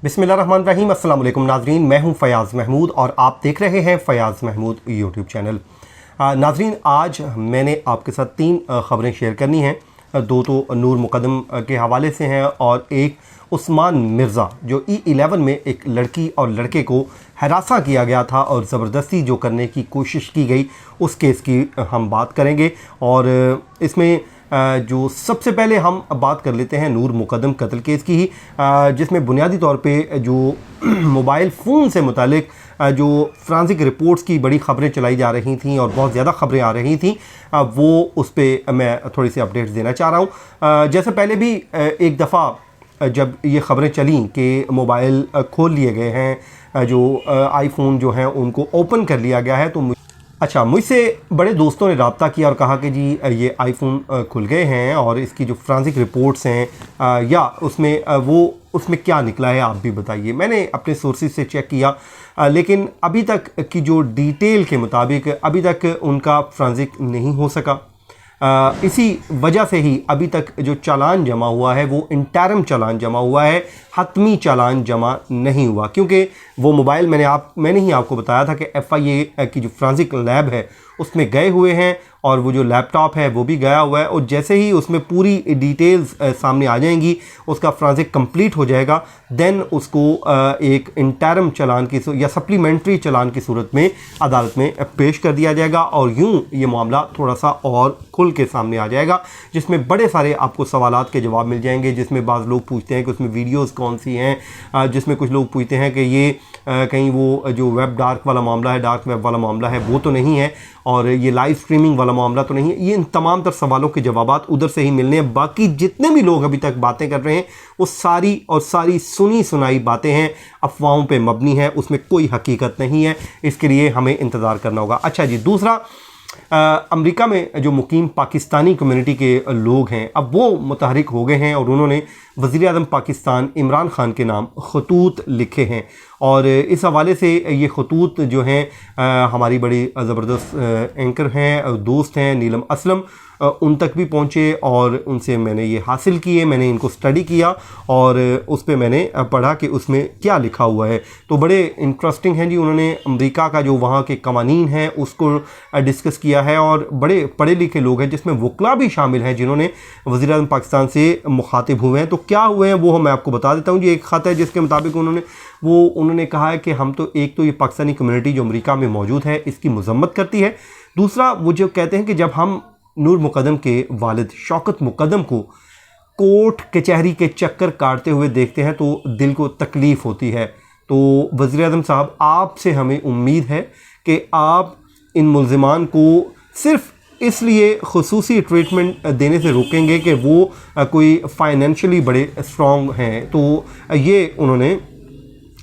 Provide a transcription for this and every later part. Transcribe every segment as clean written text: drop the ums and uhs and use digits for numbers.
बिस्मिल्लाहिर्रहमानिर्रहीम। अस्सलाम वालेकुम नाजरीन, मैं हूं फ़याज़ महमूद और आप देख रहे हैं फ़याज़ महमूद यूट्यूब चैनल। नाजरीन, आज मैंने आपके साथ 3 ख़बरें शेयर करनी हैं। 2 तो नूर मुक़द्दम के हवाले से हैं और एक उस्मान मिर्ज़ा जो E11 में एक लड़की और लड़के को हरासा किया गया था और ज़बरदस्ती जो करने की कोशिश की गई उस केस की हम बात करेंगे। और इसमें जो सबसे पहले हम बात कर लेते हैं नूर मुक़द्दम कत्ल केस की ही, जिसमें बुनियादी तौर पे जो मोबाइल फ़ोन से मुतालिक जो फ़ॉरेंसिक रिपोर्ट्स की बड़ी ख़बरें चलाई जा रही थी और बहुत ज़्यादा ख़बरें आ रही थी, वो उस पर मैं थोड़ी सी अपडेट्स देना चाह रहा हूँ। जैसे पहले भी एक दफ़ा जब ये ख़बरें चलीं कि मोबाइल खोल लिए गए हैं, जो आईफ़ोन जो हैं उनको ओपन कर लिया गया है, तो मुझसे बड़े दोस्तों ने रब्ता किया और कहा कि जी ये आईफ़ोन खुल गए हैं और इसकी जो फ़ॉरेंसिक रिपोर्ट्स हैं या उसमें क्या निकला है आप भी बताइए। मैंने अपने सोर्सेज से चेक किया, लेकिन अभी तक की जो डिटेल के मुताबिक अभी तक उनका फ़ॉरेंसिक नहीं हो सका। इसी वजह से ही अभी तक जो चालान जमा हुआ है वो इंटरम चालान जमा हुआ है, हतमी चालान जमा नहीं हुआ, क्योंकि वो मोबाइल मैंने ही आपको बताया था कि FIA की जो फ़ॉरेंसिक लैब है उसमें गए हुए हैं और वो जो लैपटॉप है वो भी गया हुआ है, और जैसे ही उसमें पूरी डिटेल्स सामने आ जाएंगी, उसका फ़ॉरेंसिक कंप्लीट हो जाएगा, देन उसको एक इंटरम चालान की या सप्लीमेंट्री चालान की सूरत में अदालत में पेश कर दिया जाएगा और यूं ये मामला थोड़ा सा और खुल के सामने आ जाएगा, जिसमें बड़े सारे आपको सवालात के जवाब मिल जाएंगे। जिसमें बाज़ लोग पूछते हैं कि उसमें वीडियोज़ कौन सी हैं, जिसमें कुछ लोग पूछते हैं कि ये कहीं वो जो वेब डार्क वाला मामला है, डार्क वेब वाला मामला है, वो तो नहीं है, और ये लाइव स्ट्रीमिंग वाला मामला तो नहीं है। ये इन तमाम तर सवालों के जवाबात उधर से ही मिलने हैं। बाकी जितने भी लोग अभी तक बातें कर रहे हैं वो सारी सुनी सुनाई बातें हैं, अफवाहों पे मबनी है, उसमें कोई हकीकत नहीं है। इसके लिए हमें इंतज़ार करना होगा। अच्छा जी, दूसरा, अमेरिका में जो मुकीम पाकिस्तानी कम्युनिटी के लोग हैं अब वो मुतहरिक हो गए हैं और उन्होंने वज़ीर आज़म पाकिस्तान इमरान ख़ान के नाम खतूत लिखे हैं, और इस हवाले से ये खतूत जो हैं हमारी बड़ी ज़बरदस्त एंकर हैं, दोस्त हैं नीलम असलम, उन तक भी पहुँचे और उनसे मैंने ये हासिल किए, मैंने इनको स्टडी किया और उस पर मैंने पढ़ा कि उसमें क्या लिखा हुआ है। तो बड़े इंटरेस्टिंग हैं जी। उन्होंने अमेरिका का जो वहाँ के कवानीन हैं उसको डिस्कस किया है और बड़े पढ़े लिखे लोग हैं, जिसमें वकला भी शामिल हैं जिन्होंने वज़ीर आज़म पाकिस्तान से मुखातिब हुए हैं। तो क्या हुए हैं वो मैं आपको बता देता हूँ जी। एक ख़त है जिसके मुताबिक उन्होंने कहा है कि हम तो एक तो ये पाकिस्तानी कम्युनिटी जो अमेरिका में मौजूद है इसकी मज़म्मत करती है। दूसरा, वो जो कहते हैं कि जब हम नूर मुक़द्दम के वालिद शौकत मुक़द्दम को कोर्ट कचहरी के चक्कर काटते हुए देखते हैं तो दिल को तकलीफ़ होती है। तो वज़ीर आज़म साहब, आपसे हमें उम्मीद है कि आप इन मुल्ज़िमान को सिर्फ़ इसलिए ख़ुसूसी ट्रीटमेंट देने से रोकेंगे कि वो कोई फ़ाइनेंशियली बड़े स्ट्रॉन्ग हैं। तो ये उन्होंने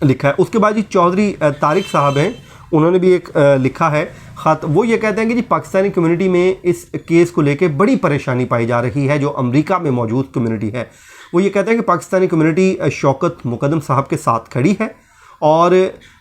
लिखा है। उसके बाद जी चौधरी तारिक साहब हैं, उन्होंने भी एक लिखा है ख़त। वो ये कहते हैं कि जी पाकिस्तानी कम्युनिटी में इस केस को लेके बड़ी परेशानी पाई जा रही है जो अमेरिका में मौजूद कम्युनिटी है। वो ये कहते हैं कि पाकिस्तानी कम्युनिटी शौकत मुक़द्दम साहब के साथ खड़ी है और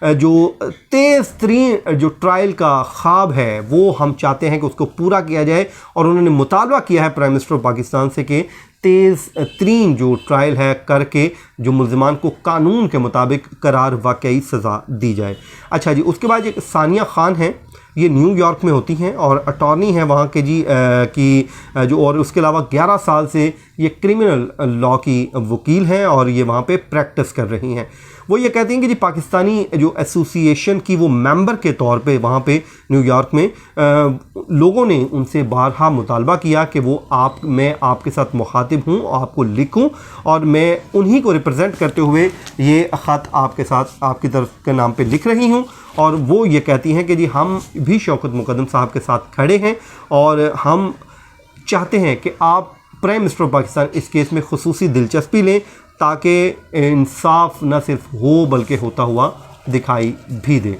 जो तेज़ तरीन जो ट्रायल का ख्वाब है वो हम चाहते हैं कि उसको पूरा किया जाए, और उन्होंने मुतालबा किया है प्राइम मिनिस्टर पाकिस्तान से कि तेज़ तरीन जो ट्रायल है करके जो मुल्ज़िमान को कानून के मुताबिक करार वाकई सज़ा दी जाए। अच्छा जी, उसके बाद एक सानिया ख़ान हैं, ये न्यूयॉर्क में होती हैं और अटॉर्नी हैं वहाँ के जी की जो, और उसके अलावा 11 साल से ये क्रिमिनल लॉ की वकील हैं और ये वहाँ पे प्रैक्टिस कर रही हैं। वो ये कहती हैं कि जी पाकिस्तानी जो एसोसिएशन की वो मेंबर के तौर पे वहाँ पे न्यूयॉर्क में लोगों ने उनसे बारहा मुतालबा किया कि मैं आपके साथ मुखातिब हूँ, आपको लिखूँ, और मैं उन्हीं को रिप्रेजेंट करते हुए ये ख़त आपके साथ आपकी तरफ के नाम पे लिख रही हूँ। और वो ये कहती हैं कि जी हम भी शौकत मुक़द्दम साहब के साथ खड़े हैं और हम चाहते हैं कि आप प्राइम मिनिस्टर पाकिस्तान इस केस में ख़ुसूसी दिलचस्पी लें ताकि इंसाफ न सिर्फ हो बल्कि होता हुआ दिखाई भी दे।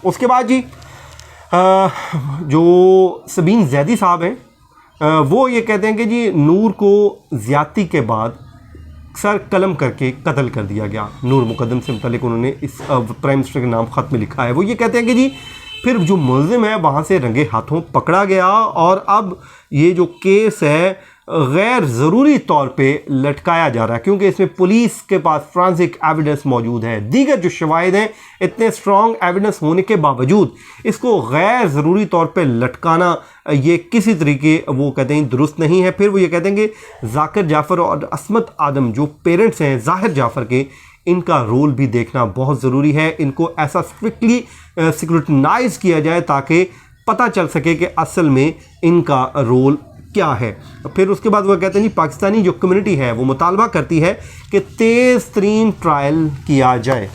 उसके बाद जी जो सबीन जैदी साहब हैं वो ये कहते हैं कि जी नूर को ज़्यादती के बाद सर कलम करके कत्ल कर दिया गया। नूर मुकद्दम से मुतल्लिक उन्होंने इस प्राइम मिनिस्टर के नाम ख़त में लिखा है। वो ये कहते हैं कि जी फिर जो मुलजिम है वहाँ से रंगे हाथों पकड़ा गया और अब ये जो केस है गैर ज़रूरी तौर पे लटकाया जा रहा है क्योंकि इसमें पुलिस के पास फ्रांसिक एविडेंस मौजूद है। दीगर जो शवाहिद हैं इतने स्ट्रॉन्ग एविडेंस होने के बावजूद इसको गैर ज़रूरी तौर पे लटकाना ये किसी तरीके वो कहते हैं दुरुस्त नहीं है। फिर वो ये कहते हैं कि जाकिर जाफ़र और असमत आदम जो पेरेंट्स हैं ज़ाहिर जाफ़र के, इनका रोल भी देखना बहुत ज़रूरी है। इनको ऐसा स्ट्रिक्टली सिक्योरिटाइज किया जाए ताकि पता चल सके कि असल में इनका रोल क्या है। फिर उसके बाद वो कहते हैं जी पाकिस्तानी जो कम्युनिटी है वो मुतालबा करती है कि तेज़ तरीन ट्रायल किया जाए।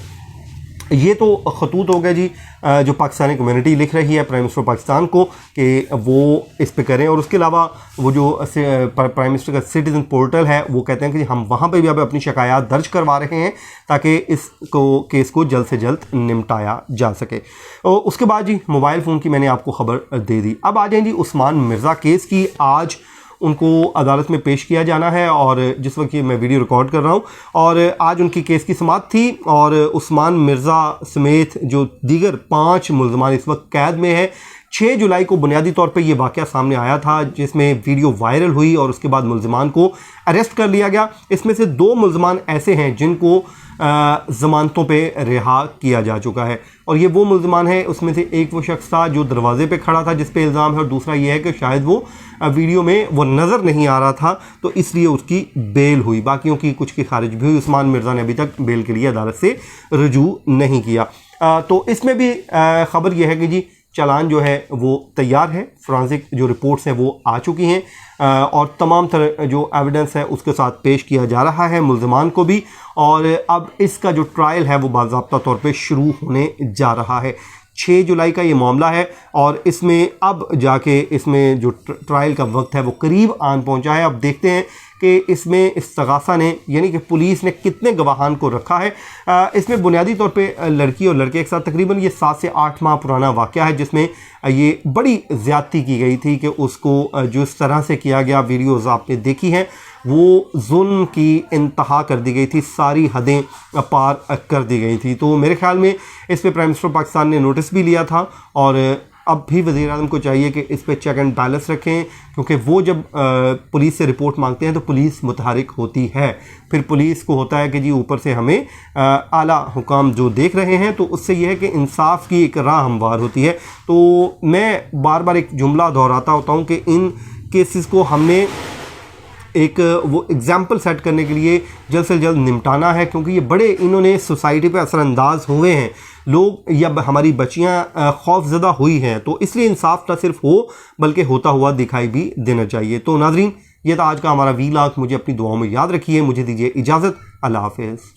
ये तो खतूत हो गया जी जो पाकिस्तानी कम्युनिटी लिख रही है प्राइम मिनिस्टर पाकिस्तान को कि वो इस पे करें। और उसके अलावा वो जो प्राइम मिनिस्टर का सिटीज़न पोर्टल है वो कहते हैं कि हम वहाँ पे भी अब अपनी शिकायत दर्ज करवा रहे हैं ताकि इसको केस को जल्द से जल्द निपटाया जा सके। और उसके बाद जी मोबाइल फ़ोन की मैंने आपको खबर दे दी। अब आ जाए जी उस्मान मिर्ज़ा केस की। आज उनको अदालत में पेश किया जाना है और जिस वक्त ये मैं वीडियो रिकॉर्ड कर रहा हूँ और आज उनकी केस की समाअत थी और उस्मान मिर्ज़ा समेत जो दीगर 5 मुल्ज़मान इस वक्त कैद में है। 6 जुलाई को बुनियादी तौर पे ये वाक़या सामने आया था जिसमें वीडियो वायरल हुई और उसके बाद मुल्ज़मान को अरेस्ट कर लिया गया। इसमें से 2 मुल्ज़मान ऐसे हैं जिनको ज़मानतों पे रिहा किया जा चुका है और ये वो मुल्ज़मान है। उसमें से एक वो शख्स था जो दरवाजे पे खड़ा था जिस पे इल्ज़ाम है और दूसरा ये है कि शायद वो वीडियो में वो नज़र नहीं आ रहा था तो इसलिए उसकी बेल हुई। बाकियों की कुछ की खारिज भी हुई। उस्मान मिर्ज़ा ने अभी तक बेल के लिए अदालत से रुजू नहीं किया। तो इसमें भी ख़बर यह है कि जी चालान जो है वो तैयार है, फ्रांसिक जो रिपोर्ट्स हैं वो आ चुकी हैं और तमाम तरह जो एविडेंस है उसके साथ पेश किया जा रहा है मुल्ज़मान को भी। और अब इसका जो ट्रायल है वो बाज़ाब्ता तौर पे शुरू होने जा रहा है। 6 जुलाई का ये मामला है और इसमें अब जाके इसमें जो ट्रायल का वक्त है वो करीब आन पहुंचा है। अब देखते हैं कि इसमें इस्तगासा ने यानी कि पुलिस ने कितने गवाहान को रखा है। इसमें बुनियादी तौर पे लड़की और लड़के एक साथ तकरीबन ये 7 से 8 माह पुराना वाक़या है जिसमें ये बड़ी ज़्यादती की गई थी कि उसको जो इस तरह से किया गया वीडियोज़ आपने देखी हैं वो जुल्म की इंतहा कर दी गई थी, सारी हदें पार कर दी गई थी। तो मेरे ख्याल में इस पर प्राइम मिनिस्टर पाकिस्तान ने नोटिस भी लिया था और अब भी वज़ीर आज़म को चाहिए कि इस पर चेक एंड बैलेंस रखें क्योंकि वो जब पुलिस से रिपोर्ट मांगते हैं तो पुलिस मुतहरिक होती है। फिर पुलिस को होता है कि जी ऊपर से हमें आला हुकाम जो देख रहे हैं तो उससे यह है कि इंसाफ की एक राह हमवार होती है। तो मैं बार बार एक जुमला दोहराता होता हूँ कि इन केसेस को हमने एक वो एग्ज़ाम्पल सेट करने के लिए जल्द से जल्द निपटाना है क्योंकि ये बड़े इन्होंने सोसाइटी पे असरअंदाज हुए हैं लोग या हमारी बच्चियां खौफज़दा हुई हैं। तो इसलिए इंसाफ ना सिर्फ हो बल्कि होता हुआ दिखाई भी देना चाहिए। तो नाज़रीन ये था आज का हमारा वीलॉग। मुझे अपनी दुआओं में याद रखिए। मुझे दीजिए इजाज़त। अल्लाह हाफ़िज़।